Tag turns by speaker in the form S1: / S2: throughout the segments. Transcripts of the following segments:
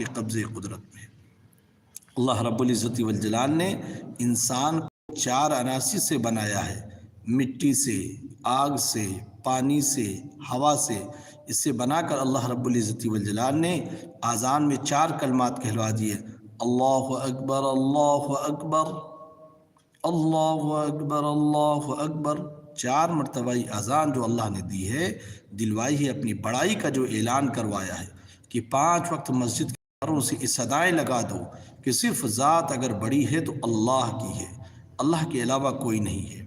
S1: کے قبضے قدرت میں۔ اللہ رب العزت والجلال نے انسان کو 4 عناصر سے بنایا ہے، مٹی سے، آگ سے، پانی سے، ہوا سے۔ اس سے بنا کر اللہ رب العزت والجلال نے آذان میں 4 کلمات کہلوا دیے، اللہ اکبر اللہ اکبر، اللہ اکبر اللہ اکبر۔ 4 مرتبہ اذان جو اللہ نے دی ہے، دلوائی ہے، اپنی بڑائی کا جو اعلان کروایا ہے کہ 5 وقت مسجد کے گھروں سے اس صدائیں لگا دو کہ صرف ذات اگر بڑی ہے تو اللہ کی ہے، اللہ کے علاوہ کوئی نہیں ہے۔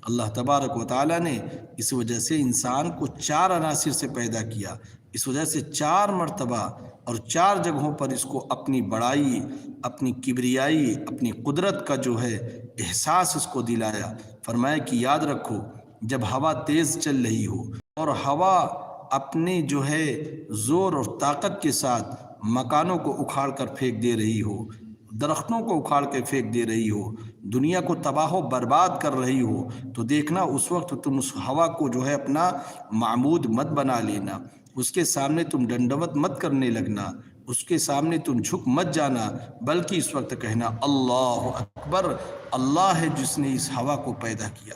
S1: اللہ تبارک و تعالیٰ نے اس وجہ سے انسان کو 4 عناصر سے پیدا کیا، اس وجہ سے 4 مرتبہ اور 4 جگہوں پر اس کو اپنی بڑائی، اپنی کبریائی، اپنی قدرت کا جو ہے احساس اس کو دلایا۔ فرمایا کہ یاد رکھو، جب ہوا تیز چل رہی ہو اور ہوا اپنے جو ہے زور اور طاقت کے ساتھ مکانوں کو اکھاڑ کر پھینک دے رہی ہو، درختوں کو اکھاڑ کے پھینک دے رہی ہو، دنیا کو تباہ و برباد کر رہی ہو، تو دیکھنا اس وقت تم اس ہوا کو جو ہے اپنا معبود مت بنا لینا، اس کے سامنے تم ڈنڈوت مت کرنے لگنا، اس کے سامنے تم جھک مت جانا، بلکہ اس وقت کہنا اللہ اکبر، اللہ ہے جس نے اس ہوا کو پیدا کیا،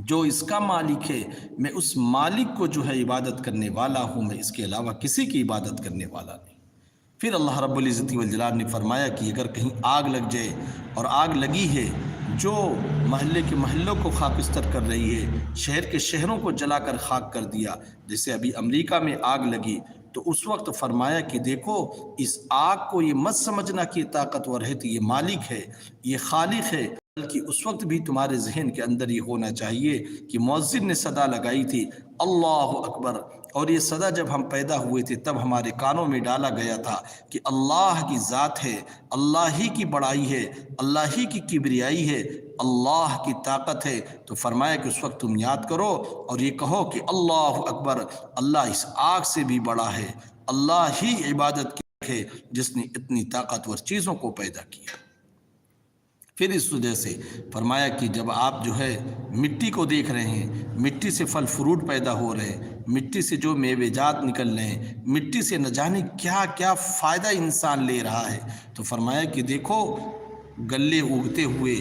S1: جو اس کا مالک ہے، میں اس مالک کو جو ہے عبادت کرنے والا ہوں، میں اس کے علاوہ کسی کی عبادت کرنے والا نہیں۔ پھر اللہ رب العزت والجلال نے فرمایا کہ اگر کہیں آگ لگ جائے، اور آگ لگی ہے جو محلے کے محلوں کو خاکستر کر رہی ہے، شہر کے شہروں کو جلا کر خاک کر دیا، جیسے ابھی امریکہ میں آگ لگی، تو اس وقت فرمایا کہ دیکھو اس آگ کو یہ مت سمجھنا کہ یہ طاقتور ہے، تو یہ مالک ہے، یہ خالق ہے، بلکہ اس وقت بھی تمہارے ذہن کے اندر یہ ہونا چاہیے کہ مؤذن نے صدا لگائی تھی اللہ اکبر، اور یہ صدا جب ہم پیدا ہوئے تھے تب ہمارے کانوں میں ڈالا گیا تھا کہ اللہ کی ذات ہے، اللہ ہی کی بڑائی ہے، اللہ ہی کی کبریائی ہے، اللہ کی طاقت ہے۔ تو فرمایا کہ اس وقت تم یاد کرو اور یہ کہو کہ اللہ اکبر، اللہ اس آگ سے بھی بڑا ہے، اللہ ہی عبادت کی ہے جس نے اتنی طاقتور چیزوں کو پیدا کیا۔ پھر اس وجہ سے فرمایا کہ جب آپ جو ہے مٹی کو دیکھ رہے ہیں، مٹی سے پھل فروٹ پیدا ہو رہے ہیں، مٹی سے جو میوے جات نکل رہے ہیں، مٹی سے نہ جانے کیا کیا فائدہ انسان لے رہا ہے، تو فرمایا کہ دیکھو گلے اگتے ہوئے،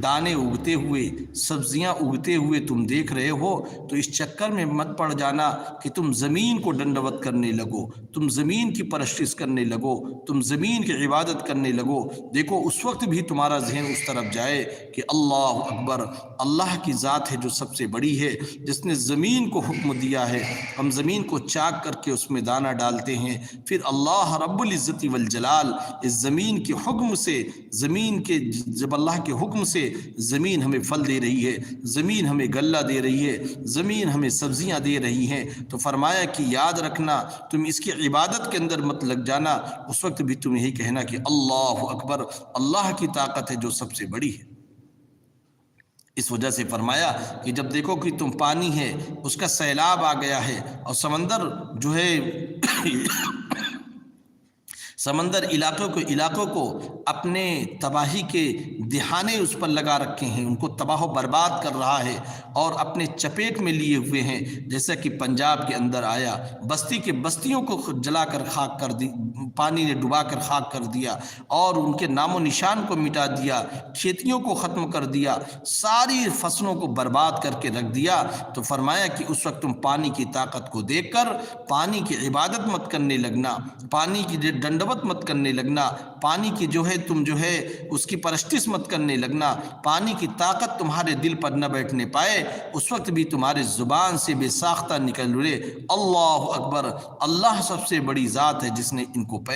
S1: دانے اگتے ہوئے، سبزیاں اگتے ہوئے تم دیکھ رہے ہو، تو اس چکر میں مت پڑ جانا کہ تم زمین کو ڈنڈوت کرنے لگو، تم زمین کی پرستش کرنے لگو، تم زمین کی عبادت کرنے لگو۔ دیکھو اس وقت بھی تمہارا ذہن اس طرف جائے کہ اللہ اکبر، اللہ کی ذات ہے جو سب سے بڑی ہے، جس نے زمین کو حکم دیا ہے، ہم زمین کو چاک کر کے اس میں دانہ ڈالتے ہیں، پھر اللہ رب العزت والجلال اس زمین کے حکم سے، زمین کے جب اللہ کے حکم سے زمین ہمیں پھل دے رہی ہے، زمین ہمیں غلہ دے رہی ہے، زمین ہمیں سبزیاں دے رہی ہیں، تو فرمایا کہ یاد رکھنا تم اس کی عبادت کے اندر مت لگ جانا، اس وقت بھی تم یہی کہنا کہ اللہ اکبر، اللہ کی طاقت ہے جو سب سے بڑی ہے۔ اس وجہ سے فرمایا کہ جب دیکھو کہ تم پانی ہے اس کا سیلاب آ گیا ہے، اور سمندر جو ہے سمندر علاقوں کو اپنے تباہی کے دہانے اس پر لگا رکھے ہیں، ان کو تباہ و برباد کر رہا ہے اور اپنے چپیٹ میں لیے ہوئے ہیں، جیسا کہ پنجاب کے اندر آیا، بستی کے بستیوں کو جلا کر خاک کر دی، پانی نے ڈبا کر خاک کر دیا اور ان کے نام و نشان کو مٹا دیا، کھیتیوں کو ختم کر دیا، ساری فصلوں کو برباد کر کے رکھ دیا۔ تو فرمایا کہ اس وقت تم پانی کی طاقت کو دیکھ کر پانی کی عبادت مت کرنے لگنا، پانی کی ڈنڈوت مت کرنے لگنا، پانی کی جو ہے تم جو ہے اس کی پرستش مت کرنے لگنا، پانی کی طاقت تمہارے دل پر نہ بیٹھنے پائے، اس وقت بھی تمہارے زبان سے بے ساختہ نکل رہے اللہ اکبر، اللہ سب سے بڑی ذات ہے جس نے ان کو پیدا